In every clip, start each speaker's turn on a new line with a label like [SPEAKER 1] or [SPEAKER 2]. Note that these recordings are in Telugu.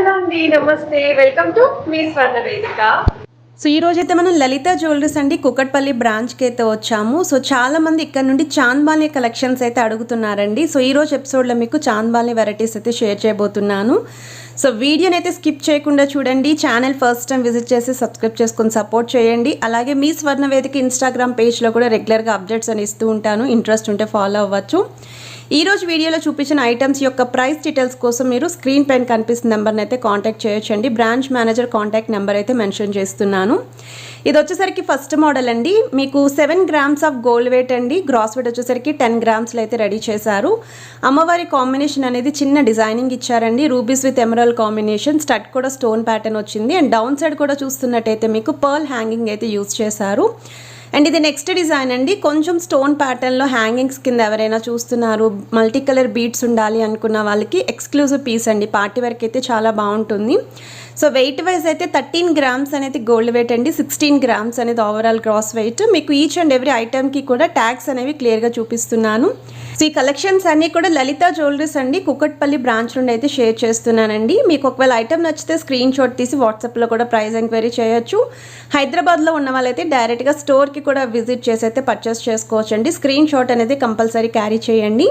[SPEAKER 1] హలో అండి, నమస్తే. వెల్కమ్ టు మీ స్వర్ణ వేదిక.
[SPEAKER 2] సో ఈ రోజైతే మనం లలిత జ్యువెలరీస్ అండి కుకట్పల్లి బ్రాంచ్కి అయితే వచ్చాము. సో చాలా మంది ఇక్కడ నుండి చాంద్బాలి కలెక్షన్స్ అయితే అడుగుతున్నారండి. సో ఈ రోజు ఎపిసోడ్లో మీకు చాంద్బాలి వెరైటీస్ అయితే షేర్ చేయబోతున్నాను. సో వీడియోని అయితే స్కిప్ చేయకుండా చూడండి. ఛానల్ ఫస్ట్ టైం విజిట్ చేసి సబ్స్క్రైబ్ చేసుకొని సపోర్ట్ చేయండి. అలాగే మీ స్వర్ణ వేదిక ఇన్స్టాగ్రామ్ పేజ్లో కూడా రెగ్యులర్గా అప్డేట్స్ అని ఇస్తూ ఉంటాను. ఇంట్రెస్ట్ ఉంటే ఫాలో అవ్వచ్చు. ఈ రోజు వీడియోలో చూపించిన ఐటమ్స్ యొక్క ప్రైస్ డీటెయిల్స్ కోసం మీరు స్క్రీన్ పైన కనిపిస్తున్న నెంబర్ని అయితే కాంటాక్ట్ చేయొచ్చండి. బ్రాంచ్ మేనేజర్ కాంటాక్ట్ నెంబర్ అయితే మెన్షన్ చేస్తున్నాను. ఇది వచ్చేసరికి ఫస్ట్ మోడల్ అండి. మీకు 7 గ్రామ్స్ ఆఫ్ గోల్డ్ వెయిట్ అండి. గ్రాస్ వెయిట్ వచ్చేసరికి 10 గ్రామ్స్లో అయితే రెడీ చేశారు. అమ్మవారి కాంబినేషన్ అనేది చిన్న డిజైనింగ్ ఇచ్చారండి. Rubies with emerald combination, stud కూడా స్టోన్ ప్యాటర్న్ వచ్చింది. అండ్ డౌన్ సైడ్ కూడా చూస్తున్నట్టయితే మీకు పర్ల్ హ్యాంగింగ్ అయితే యూజ్ చేశారు. అండ్ ఇది నెక్స్ట్ డిజైన్ అండి. కొంచెం స్టోన్ ప్యాటర్న్లో హ్యాంగింగ్స్ కింద ఎవరైనా చూస్తున్నారు, మల్టీ కలర్ బీడ్స్ ఉండాలి అనుకున్న వాళ్ళకి ఎక్స్క్లూజివ్ పీస్ అండి. పార్టీ వరకు అయితే చాలా బాగుంటుంది. సో వెయిట్ వైజ్ అయితే 13 గ్రామ్స్ అనేది గోల్డ్ వెయిట్ అండి. 16 గ్రామ్స్ అనేది ఓవరాల్ గ్రాస్ వెయిట్. మీకు ఈచ్ అండ్ ఎవ్రీ ఐటమ్కి కూడా ట్యాగ్స్ అనేవి క్లియర్గా చూపిస్తున్నాను. సో ఈ కలెక్షన్స్ అన్నీ కూడా లలిత జ్యువెలరీస్ అండి కుకట్పల్లి బ్రాంచ్ నుండి అయితే షేర్ చేస్తున్నానండి. మీకు ఒకవేళ ఐటమ్ నచ్చితే స్క్రీన్ షాట్ తీసి వాట్సాప్లో కూడా ప్రైస్ ఎంక్వైరీ చేయొచ్చు. హైదరాబాద్లో ఉన్న వాళ్ళైతే డైరెక్ట్గా స్టోర్కి కూడా విజిట్ చేసి అయితే పర్చేస్ చేసుకోవచ్చు అండి. స్క్రీన్ షాట్ అనేది కంపల్సరీ క్యారీ చేయండి.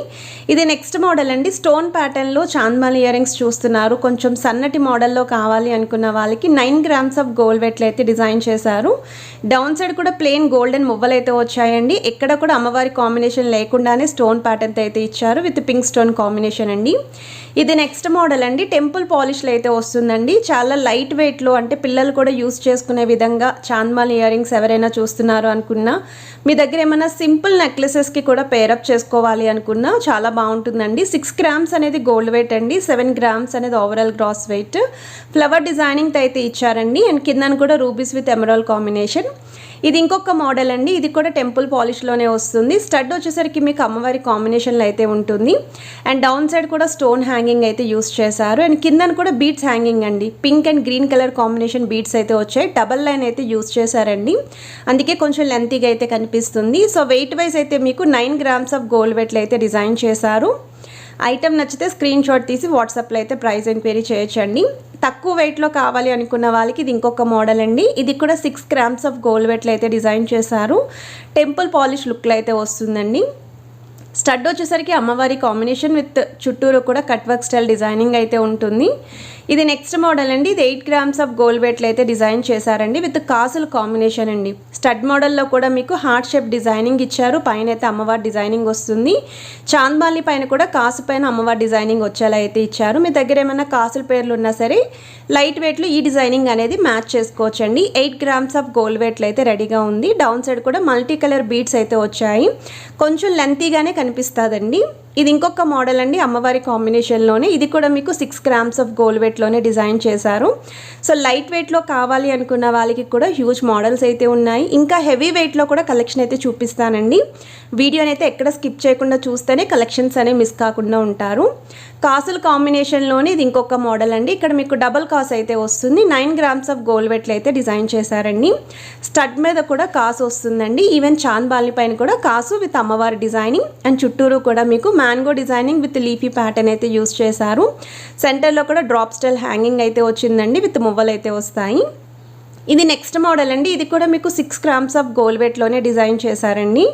[SPEAKER 2] ఇది నెక్స్ట్ మోడల్ అండి. స్టోన్ ప్యాటర్న్లో చాంద్మాలి ఇయర్ రింగ్స్ చూస్తున్నారు. కొంచెం సన్నటి మోడల్లో కావాలి అనుకున్న వాళ్ళకి 9 గ్రామ్స్ ఆఫ్ గోల్డ్ వెయిట్లు అయితే డిజైన్ చేశారు. డౌన్ సైడ్ కూడా ప్లెయిన్ గోల్డెన్ మువ్వలు అయితే వచ్చాయండి. ఎక్కడ కూడా అమ్మవారి కాంబినేషన్ లేకుండానే స్టోన్ ప్యాటర్న్ అయితే ఇచ్చారు విత్ పింక్ స్టోన్ కాంబినేషన్ అండి. ఇది నెక్స్ట్ మోడల్ అండి. టెంపుల్ పాలిష్లో అయితే వస్తుందండి. చాలా లైట్ వెయిట్లో, అంటే పిల్లలు కూడా యూస్ చేసుకునే విధంగా చాంద్మాలి ఇయర్ రింగ్స్ ఎవరైనా చూస్తున్నారు అనుకున్నా, మీ దగ్గర ఏమైనా సింపుల్ నెక్లెసెస్కి కూడా పేరప్ చేసుకోవాలి అనుకున్నా చాలా బాగుంటుందండి. 6 గ్రామ్స్ అనేది గోల్డ్ వెయిట్ అండి. 7 గ్రామ్స్ అనేది overall gross weight. Flower designing అయితే ఇచ్చారండి. అండ్ కిందను కూడా రూబీస్ విత్ ఎమరాల్డ్ కాంబినేషన్. ఇది ఇంకొక మోడల్ అండి. ఇది కూడా టెంపుల్ పాలిష్లోనే వస్తుంది. స్టడ్ వచ్చేసరికి మీకు అమ్మవారి కాంబినేషన్లో అయితే ఉంటుంది. అండ్ డౌన్ సైడ్ కూడా స్టోన్ హ్యాంగింగ్ అయితే యూస్ చేశారు. అండ్ కిందను కూడా బీడ్స్ హ్యాంగింగ్ అండి. Pink and green colour combination beads అయితే వచ్చాయి. డబల్ లైన్ అయితే యూస్ చేశారండి. అందుకే కొంచెం లెంతీగా అయితే కనిపిస్తుంది. సో వెయిట్ వైజ్ అయితే మీకు 9 గ్రామ్స్ ఆఫ్ గోల్డ్ వెయిట్లు అయితే డిజైన్ చేశారు. ఐటమ్ నచ్చితే స్క్రీన్ షాట్ తీసి వాట్సాప్లో అయితే ప్రైస్ ఎంక్వైరీ చేయొచ్చండి. తక్కువ వెయిట్లో కావాలి అనుకున్న వాళ్ళకి ఇది ఇంకొక మోడల్ అండి. ఇది కూడా 6 గ్రామ్స్ ఆఫ్ గోల్డ్ వెయిట్లు అయితే డిజైన్ చేశారు. టెంపుల్ పాలిష్ లుక్లో అయితే వస్తుందండి. స్టడ్ వచ్చేసరికి అమ్మవారి కాంబినేషన్ విత్ చుట్టూరు కూడా కట్ వర్క్ స్టైల్ డిజైనింగ్ అయితే ఉంటుంది. ఇది నెక్స్ట్ మోడల్ అండి. ఇది 8 గ్రామ్స్ ఆఫ్ గోల్డ్ వెయిట్లు అయితే డిజైన్ చేశారండి విత్ కాసుల కాంబినేషన్ అండి. స్టడ్ మోడల్లో కూడా మీకు హార్ట్ షేప్ డిజైనింగ్ ఇచ్చారు. పైన అయితే అమ్మవారి డిజైనింగ్ వస్తుంది. చాంద్బాలి పైన కూడా కాసు పైన అమ్మవారి డిజైనింగ్ వచ్చేలా అయితే ఇచ్చారు. మీ దగ్గర ఏమైనా కాసుల పేర్లు ఉన్నా సరే లైట్ వెయిట్లో ఈ డిజైనింగ్ అనేది మ్యాచ్ చేసుకోవచ్చండి. 8 గ్రామ్స్ ఆఫ్ గోల్డ్ వెయిట్లు అయితే రెడీగా ఉంది. డౌన్ సైడ్ కూడా మల్టీ కలర్ బీడ్స్ అయితే వచ్చాయి. కొంచెం లెంతీగానే కనిపిస్తుందండి. ఇది ఇంకొక మోడల్ అండి అమ్మవారి కాంబినేషన్లోనే. ఇది కూడా మీకు 6 గ్రామ్స్ ఆఫ్ గోల్డ్ వెయిట్లోనే డిజైన్ చేశారు. సో లైట్ వెయిట్లో కావాలి అనుకున్న వాళ్ళకి కూడా హ్యూజ్ మోడల్స్ అయితే ఉన్నాయి. ఇంకా హెవీ వెయిట్లో కూడా కలెక్షన్ అయితే చూపిస్తానండి. వీడియోని అయితే ఎక్కడ స్కిప్ చేయకుండా చూస్తేనే కలెక్షన్స్ అనేవి మిస్ కాకుండా ఉంటారు. కాసుల కాంబినేషన్లోనే ఇది ఇంకొక మోడల్ అండి. ఇక్కడ మీకు డబల్ కాసు అయితే వస్తుంది. 9 గ్రామ్స్ ఆఫ్ గోల్డ్ వెయిట్లు అయితే డిజైన్ చేశారండి. స్టడ్ మీద కూడా కాసు వస్తుందండి. ఈవెన్ చాంద్బాలి పైన కూడా కాసు విత్ అమ్మవారి డిజైనింగ్. అండ్ చుట్టూరు కూడా మీకు mango designing with leafy pattern అయితే యూస్ చేశారు. సెంటర్లో కూడా డ్రాప్ స్టైల్ హ్యాంగింగ్ అయితే వచ్చిందండి విత్ మువ్వలు అయితే వస్తాయి. ఇది నెక్స్ట్ మోడల్ అండి. ఇది కూడా మీకు 6 గ్రామ్స్ ఆఫ్ గోల్డ్ వెయిట్లోనే డిజైన్ చేశారండి.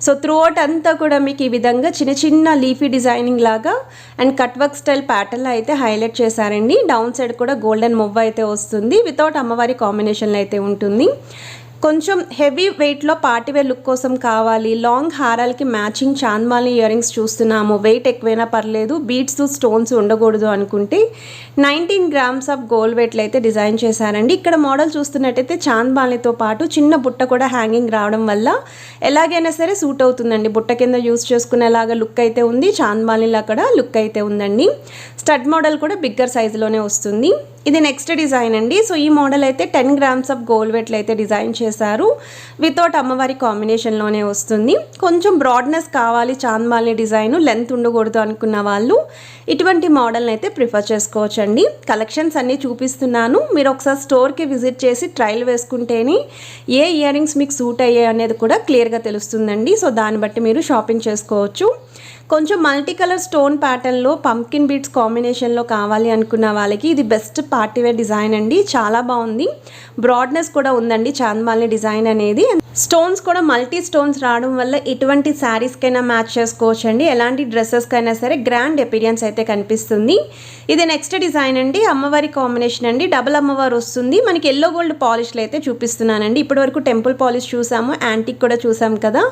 [SPEAKER 2] సో త్రూ అవుట్ అంతా కూడా మీకు ఈ విధంగా చిన్న చిన్న లీఫీ డిజైనింగ్ లాగా అండ్ కట్ వర్క్ స్టైల్ ప్యాటర్న్లో అయితే హైలైట్ చేశారండి. డౌన్ సైడ్ కూడా గోల్డెన్ మువ్వ అయితే వస్తుంది. వితౌట్ అమ్మవారి కాంబినేషన్లో అయితే ఉంటుంది. కొంచెం హెవీ వెయిట్లో పార్టీవేర్ లుక్ కోసం కావాలి, లాంగ్ హారాలకి మ్యాచింగ్ చాంద్మాలి ఇయర్ రింగ్స్ చూస్తున్నాము, వెయిట్ ఎక్కువైనా పర్లేదు, బీడ్స్ స్టోన్స్ ఉండకూడదు అనుకుంటే 19 గ్రామ్స్ ఆఫ్ గోల్డ్ వెయిట్లు అయితే డిజైన్ చేశారండి. ఇక్కడ మోడల్ చూస్తున్నట్టయితే చాంద్మాలితో పాటు చిన్న బుట్ట కూడా హ్యాంగింగ్ రావడం వల్ల ఎలాగైనా సరే సూట్ అవుతుందండి. బుట్ట కింద యూస్ చేసుకునేలాగా లుక్ అయితే ఉంది. చాంద్మాలిలా కూడా లుక్ అయితే ఉందండి. స్టడ్ మోడల్ కూడా బిగ్గర్ సైజులోనే వస్తుంది. ఇది నెక్స్ట్ డిజైన్ అండి. సో ఈ మోడల్ అయితే 10 గ్రామ్స్ ఆఫ్ గోల్డ్ వెయిట్లు అయితే డిజైన్ చేశారు. వితౌట్ అమ్మవారి కాంబినేషన్లోనే వస్తుంది. కొంచెం బ్రాడ్నెస్ కావాలి, చాంద్మాలి డిజైన్ లెంత్ ఉండకూడదు అనుకున్న వాళ్ళు ఇటువంటి మోడల్ని అయితే ప్రిఫర్ చేసుకోవచ్చండి. కలెక్షన్స్ అన్నీ చూపిస్తున్నాను. మీరు ఒకసారి స్టోర్కి విజిట్ చేసి ట్రయల్ వేసుకుంటేనే ఏ ఇయర్ రింగ్స్ మీకు సూట్ అయ్యాయి అనేది కూడా క్లియర్గా తెలుస్తుందండి. సో దాన్ని బట్టి మీరు షాపింగ్ చేసుకోవచ్చు. కొంచెం మల్టీ కలర్ స్టోన్ ప్యాటర్న్లో పంకిన్ బీడ్స్ కాంబినేషన్లో కావాలి అనుకున్న వాళ్ళకి ఇది బెస్ట్ పార్టీవేర్ డిజైన్ అండి. చాలా బాగుంది, బ్రాడ్నెస్ కూడా ఉందండి చాంద్బాలి డిజైన్ అనేది. స్టోన్స్ కూడా మల్టీ స్టోన్స్ రావడం వల్ల ఎటువంటి శారీస్కైనా మ్యాచ్ చేసుకోవచ్చు అండి. ఎలాంటి డ్రెస్సెస్కైనా సరే గ్రాండ్ అపీరియన్స్ అయితే కనిపిస్తుంది. ఇది నెక్స్ట్ డిజైన్ అండి, అమ్మవారి కాంబినేషన్ అండి. డబుల్ అమ్మవారు వస్తుంది. మనకి ఎల్లో గోల్డ్ పాలిష్లో అయితే చూపిస్తున్నానండి. ఇప్పటి వరకు టెంపుల్ పాలిష్ చూసాము, యాంటిక్ కూడా చూసాం కదా.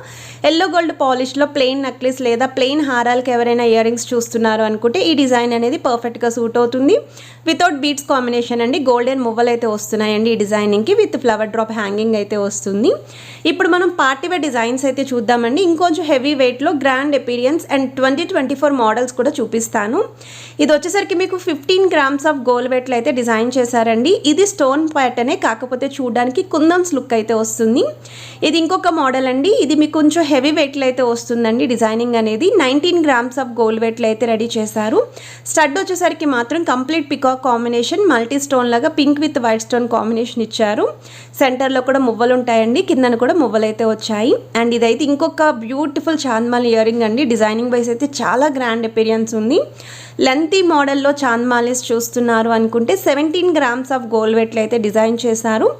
[SPEAKER 2] ఎల్లో గోల్డ్ పాలిష్లో ప్లెయిన్ నెక్లెస్ లేదా ప్లెయిన్ హారాలకి ఎవరైనా ఇయర్ రింగ్స్ చూస్తున్నారు అనుకుంటే ఈ డిజైన్ అనేది పర్ఫెక్ట్గా సూట్ అవుతుంది. వితౌట్ బీడ్స్ కాంబినేషన్ అండి. గోల్డెన్ మువ్వలు అయితే వస్తున్నాయండి ఈ డిజైనింగ్కి, విత్ ఫ్లవర్ డ్రాప్ హ్యాంగింగ్ అయితే వస్తుంది. ఇప్పుడు మనం పార్టీవేర్ డిజైన్స్ అయితే చూద్దామండి. ఇంకొంచెం హెవీ వెయిట్లో గ్రాండ్ అపీరియన్స్ అండ్ 2024 మోడల్స్ కూడా చూపిస్తాను. ఇది వచ్చేసరికి మీకు 15 గ్రామ్స్ ఆఫ్ గోల్డ్ వెయిట్లో అయితే డిజైన్ చేశారండి. ఇది స్టోన్ ప్యాటర్నే, కాకపోతే చూడడానికి కుందన్స్ లుక్ అయితే వస్తుంది. ఇది ఇంకొక మోడల్ అండి. ఇది మీకు కొంచెం హెవీ వెయిట్లో అయితే వస్తుందండి. డిజైనింగ్ అనేది 19 గ్రామ్స్ ఆఫ్ గోల్డ్ వెయిట్లో అయితే రెడీ చేశారు. స్టడ్ వచ్చేసరికి మాత్రం complete peacock combination, multi stone లాగా pink with white stone combination ఇచ్చారు. సెంటర్లో కూడా మువ్వలు ఉంటాయండి, కిందన కూడా మువ్వలు అయితే వచ్చాయి. అండ్ ఇదైతే ఇంకొక బ్యూటిఫుల్ చాంద్మాలి ఇయర్ రింగ్ అండి. డిజైనింగ్ వైజ్ అయితే చాలా గ్రాండ్ అపీరియన్స్ ఉంది. లెంతీ మోడల్లో చాంద్మాలీస్ చూస్తున్నారు అనుకుంటే 17 గ్రామ్స్ ఆఫ్ గోల్డ్ వెయిట్లో అయితే డిజైన్ చేశారు.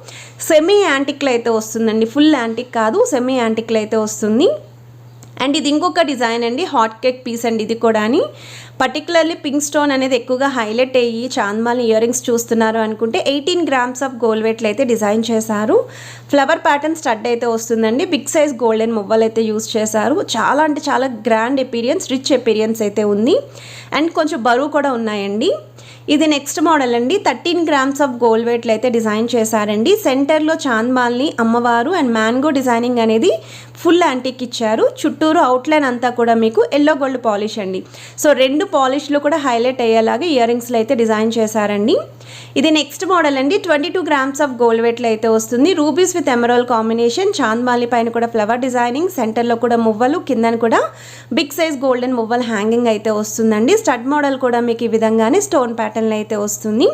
[SPEAKER 2] సెమీ యాంటిక్లో అయితే వస్తుందండి, ఫుల్ యాంటిక్ కాదు, సెమీ యాంటిక్లో అయితే వస్తుంది. అండ్ ఇది ఇంకొక డిజైన్ అండి, హాట్ కేక్ పీస్ అండి. ఇది కూడా పర్టికులర్లీ పింక్ స్టోన్ అనేది ఎక్కువగా హైలైట్ అయ్యి చాంద్మాలి ఇయర్ రింగ్స్ చూస్తున్నారు అనుకుంటే 18 గ్రామ్స్ ఆఫ్ గోల్డ్ వెయిట్లో అయితే డిజైన్ చేశారు. ఫ్లవర్ ప్యాటర్న్ స్టడ్ అయితే వస్తుందండి. బిగ్ సైజ్ గోల్డెన్ మువ్వలు అయితే యూస్ చేశారు. చాలా అంటే చాలా గ్రాండ్ అపీరియన్స్, రిచ్ అపీరియన్స్ అయితే ఉంది. అండ్ కొంచెం బరువు కూడా ఉన్నాయండి. ఇది నెక్స్ట్ మోడల్ అండి. 13 గ్రామ్స్ ఆఫ్ గోల్డ్ వెయిట్లో అయితే డిజైన్ చేశారండి. సెంటర్లో చాంద్మాలిని అమ్మవారు అండ్ మ్యాంగో డిజైనింగ్ అనేది ఫుల్ యాంటిక్ ఇచ్చారు. చుట్టూరు అవుట్లైన్ అంతా కూడా మీకు ఎల్లో గోల్డ్ పాలిష్ అండి. సో రెండు పాలిష్లు కూడా హైలైట్ అయ్యేలాగా ఇయర్ రింగ్స్లో అయితే డిజైన్ చేశారండి. ఇది నెక్స్ట్ మోడల్ అండి. 22 గ్రామ్స్ ఆఫ్ గోల్డ్ వెయిట్లో అయితే వస్తుంది. రూబీస్ విత్ ఎమరాల్డ్ కాంబినేషన్, చాంద్మాలి పైన కూడా ఫ్లవర్ డిజైనింగ్, సెంటర్లో కూడా మువ్వలు, కిందన కూడా బిగ్ సైజ్ గోల్డెన్ మువ్వల్ హ్యాంగింగ్ అయితే వస్తుందండి. స్టడ్ మోడల్ కూడా మీకు ఈ విధంగానే స్టోన్ ప్యాటర్న్లో అయితే వస్తుంది.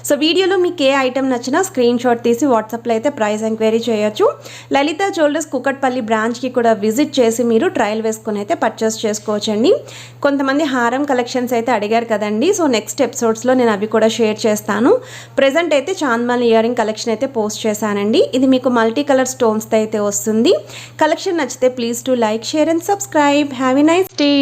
[SPEAKER 2] సో వీడియోలో మీకు ఏ ఐటమ్ నచ్చినా స్క్రీన్ షాట్ తీసి వాట్సాప్లో అయితే ప్రైస్ ఎంక్వైరీ చేయొచ్చు. లలిత జ్యువెలర్స్ కుకట్పల్లి బ్రాంచ్కి కూడా విజిట్ చేసి మీరు ట్రయల్ వేసుకొని అయితే పర్చేస్ చేసుకోవచ్చండి. కొంతమంది హారం కలెక్షన్స్ అయితే అడిగారు కదండి. సో నెక్స్ట్ ఎపిసోడ్స్లో నేను అవి కూడా షేర్ చేస్తాను. ప్రెజెంట్ అయితే చాంద్మాలి ఇయర్ రింగ్ కలెక్షన్ అయితే పోస్ట్ చేశానండి. ఇది మీకు మల్టీ కలర్ స్టోన్స్తో అయితే వస్తుంది. కలెక్షన్ నచ్చితే please to like, share and subscribe. Have a nice day.